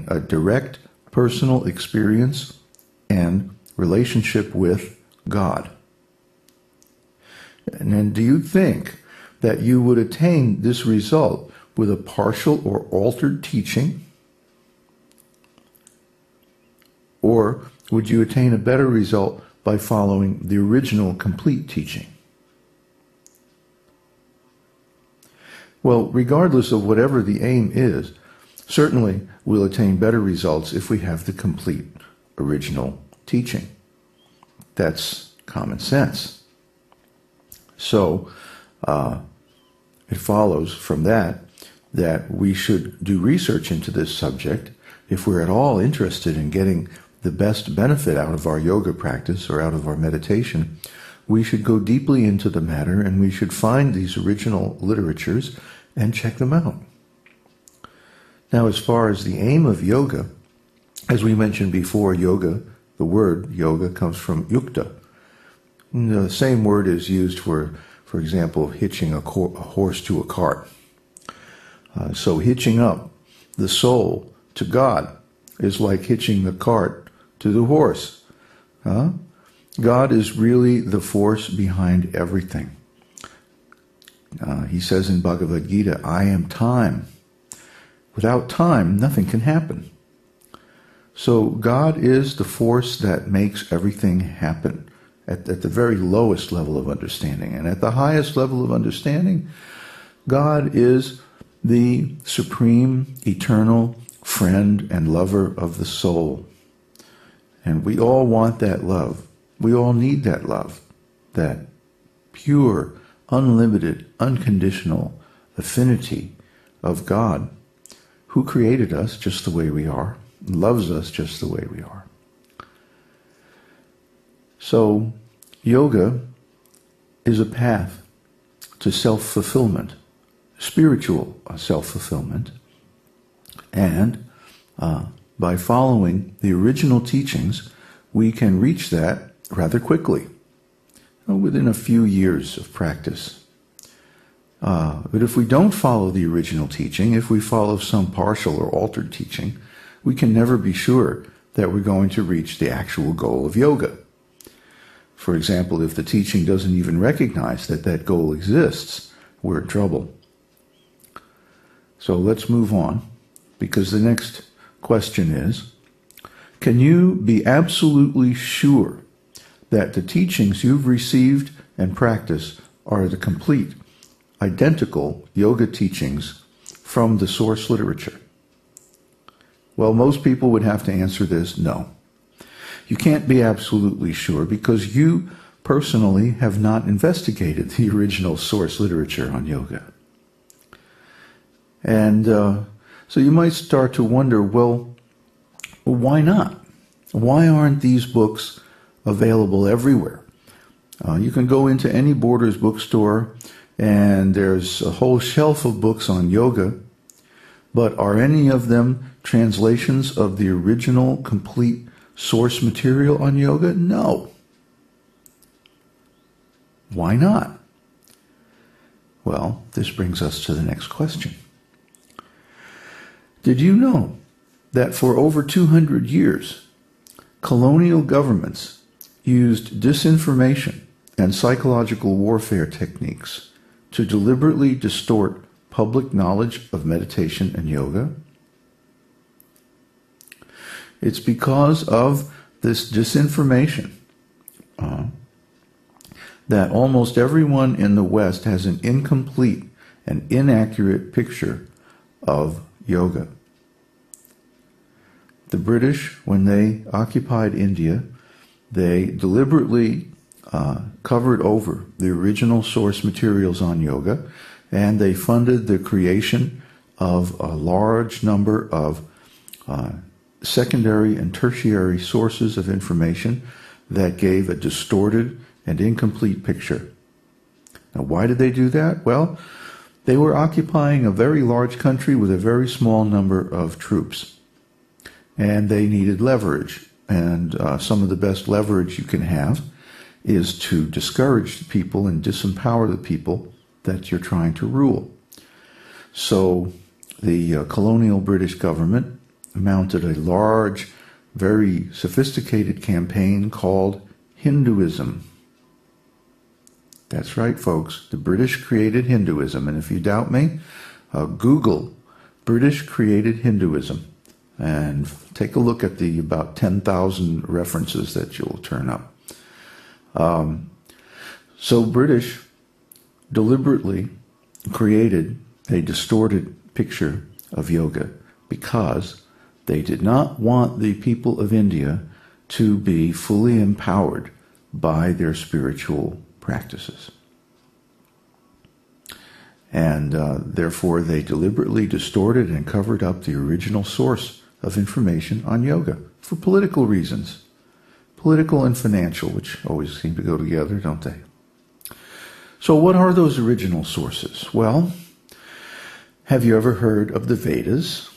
a direct personal experience and relationship with God. And then do you think that you would attain this result with a partial or altered teaching? Or would you attain a better result by following the original complete teaching? Well, regardless of whatever the aim is, certainly we'll attain better results if we have the complete original teaching. That's common sense. So, it follows from that we should do research into this subject if we're at all interested in getting the best benefit out of our yoga practice or out of our meditation. We should go deeply into the matter, and we should find these original literatures and check them out. Now, as far as the aim of yoga, as we mentioned before, yoga, the word yoga comes from yukta. The same word is used for example, hitching a horse to a cart. So hitching up the soul to God is like hitching the cart to the horse. God is really the force behind everything. He says in Bhagavad Gita, I am time. Without time, nothing can happen. So God is the force that makes everything happen at the very lowest level of understanding. And at the highest level of understanding, God is the supreme, eternal friend and lover of the soul. And we all want that love. We all need that love, that pure, unlimited, unconditional affinity of God, who created us just the way we are, loves us just the way we are. So, yoga is a path to self-fulfillment, spiritual self-fulfillment, and by following the original teachings, we can reach that rather quickly, within a few years of practice. But if we don't follow the original teaching, if we follow some partial or altered teaching, we can never be sure that we're going to reach the actual goal of yoga. For example, if the teaching doesn't even recognize that that goal exists, we're in trouble. So let's move on, because the next question is, can you be absolutely sure that the teachings you've received and practiced are the complete, identical yoga teachings from the source literature? Well, most people would have to answer this, no. You can't be absolutely sure because you personally have not investigated the original source literature on yoga. And so you might start to wonder, well, why not? Why aren't these books available everywhere? You can go into any Borders bookstore and there's a whole shelf of books on yoga, but are any of them translations of the original complete source material on yoga? No. Why not? Well, this brings us to the next question. Did you know that for over 200 years, colonial governments used disinformation and psychological warfare techniques to deliberately distort public knowledge of meditation and yoga? It's because of this disinformation that almost everyone in the West has an incomplete and inaccurate picture of yoga. The British, when they occupied India, they deliberately covered over the original source materials on yoga, and they funded the creation of a large number of secondary and tertiary sources of information that gave a distorted and incomplete picture. Now, why did they do that? Well, they were occupying a very large country with a very small number of troops, and they needed leverage. And some of the best leverage you can have is to discourage the people and disempower the people that you're trying to rule. So the colonial British government mounted a large, very sophisticated campaign called Hinduism. That's right, folks. The British created Hinduism. And if you doubt me, Google British created Hinduism and take a look at the about 10,000 references that you'll turn up. So British deliberately created a distorted picture of yoga because they did not want the people of India to be fully empowered by their spiritual practices. And therefore they deliberately distorted and covered up the original source of information on yoga for political reasons. Political and financial, which always seem to go together, don't they? So what are those original sources? Well, have you ever heard of the Vedas?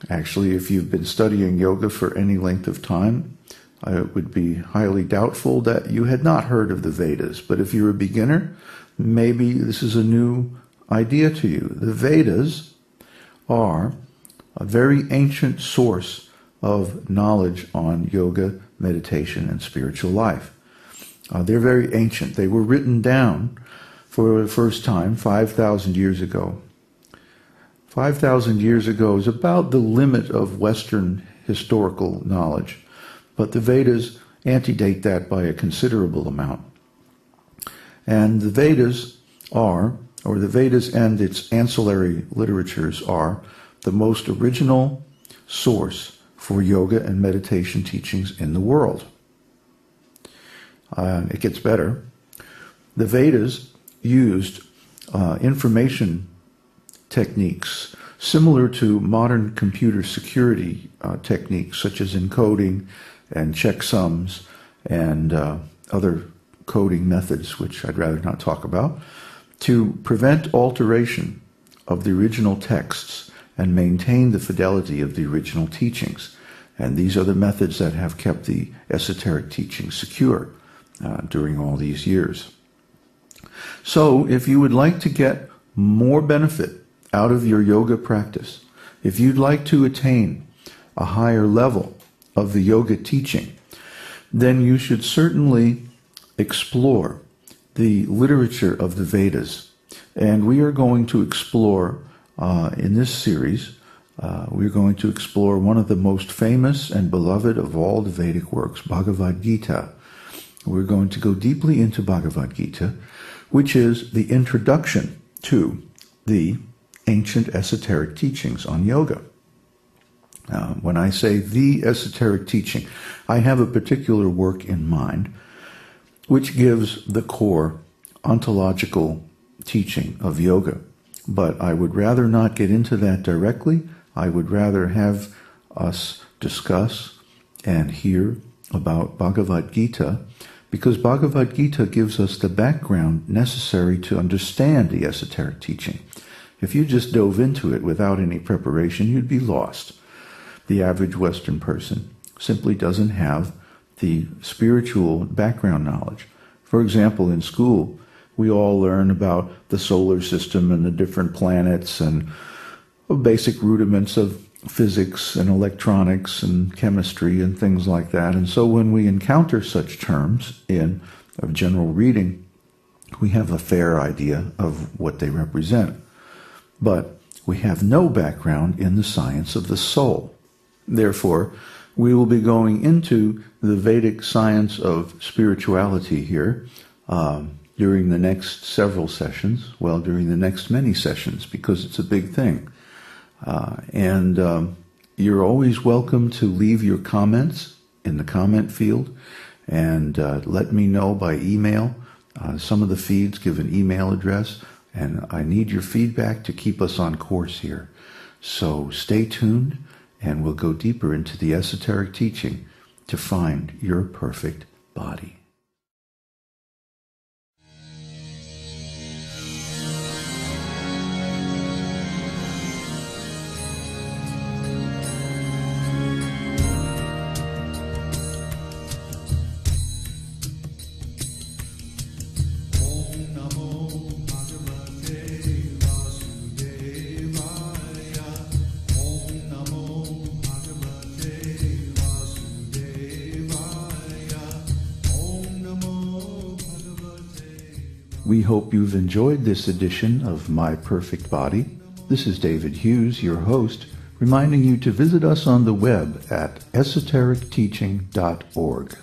Actually, if you've been studying yoga for any length of time, it would be highly doubtful that you had not heard of the Vedas. But if you're a beginner, maybe this is a new idea to you. The Vedas are a very ancient source of knowledge on yoga, meditation, and spiritual life. They're very ancient. They were written down for the first time 5,000 years ago. 5,000 years ago is about the limit of Western historical knowledge, but the Vedas antedate that by a considerable amount. And the Vedas are, or the Vedas and its ancillary literatures are, the most original source for yoga and meditation teachings in the world. It gets better. The Vedas used information techniques similar to modern computer security techniques such as encoding and checksums and other coding methods, which I'd rather not talk about, to prevent alteration of the original texts and maintain the fidelity of the original teachings. And these are the methods that have kept the esoteric teachings secure during all these years. So if you would like to get more benefit out of your yoga practice, if you'd like to attain a higher level of the yoga teaching, then you should certainly explore the literature of the Vedas. And we are going to explore, in this series, we're going to explore one of the most famous and beloved of all the Vedic works, Bhagavad Gita. We're going to go deeply into Bhagavad Gita, which is the introduction to the ancient esoteric teachings on yoga. When I say the esoteric teaching, I have a particular work in mind which gives the core ontological teaching of yoga. But I would rather not get into that directly. I would rather have us discuss and hear about Bhagavad Gita, because Bhagavad Gita gives us the background necessary to understand the esoteric teaching. If you just dove into it without any preparation, you'd be lost. The average Western person simply doesn't have the spiritual background knowledge. For example, in school, we all learn about the solar system and the different planets and basic rudiments of physics and electronics and chemistry and things like that. And so when we encounter such terms in a general reading, we have a fair idea of what they represent. But we have no background in the science of the soul. Therefore, we will be going into the Vedic science of spirituality here during the next several sessions, well, during the next many sessions, because it's a big thing. And you're always welcome to leave your comments in the comment field and let me know by email. Some of the feeds give an email address, and I need your feedback to keep us on course here. So stay tuned, and we'll go deeper into the esoteric teaching to find your perfect body. Namo We hope you've enjoyed this edition of My Perfect Body. This is David Hughes, your host, reminding you to visit us on the web at esotericteaching.org.